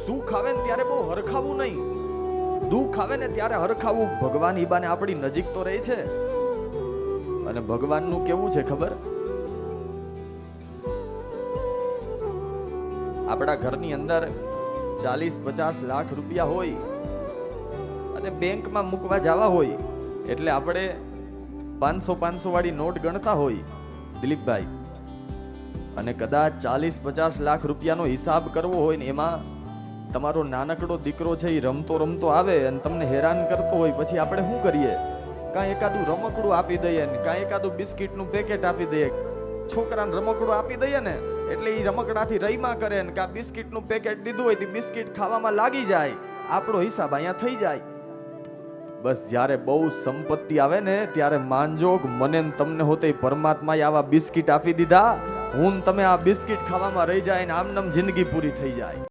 સુખ આવે ને ત્યારે બહુ હરખાવું નહીં, દુઃખ આવે ને ત્યારે હરખાવું. ભગવાન ઈબાને આપણી નજીક તો રહે છે. અને ભગવાનનું કેવું છે ખબર? આપણા ઘરની અંદર 40-50 લાખ રૂપિયા હોય અને બેંકમાં મૂકવા જવા હોય એટલે આપણે 500 વાળી નોટ ગણતા હોય દિલીપભાઈ, અને કદાચ 40-50 લાખ રૂપિયાનો હિસાબ કરવો હોય ને એમાં તમારો નાનકડો દીકરો છે એ રમતો રમતો આવે અને તમને હેરાન કરતો હોય, પછી આપણે શું કરીએ? કાં એકાદું રમકડું આપી દઈએ ને કાં એકાદું બિસ્કિટનું પેકેટ આપી દઈએ. છોકરાને રમકડું આપી દઈએ ને એટલે એ રમકડાથી રહીમાં કરે ને કાં બિસ્કિટનું પેકેટ દીધું હોય તો બિસ્કિટ ખાવામાં લાગી જાય, આપણો હિસાબ અહીંયા થઈ જાય. બસ જ્યારે બહુ સંપત્તિ આવે ને ત્યારે માનજો મને તમને હોતે પરમાત્માએ આવા બિસ્કિટ આપી દીધા, હું તમે આ બિસ્કિટ ખાવામાં રહી જાય ને આમનામ જિંદગી પૂરી થઈ જાય.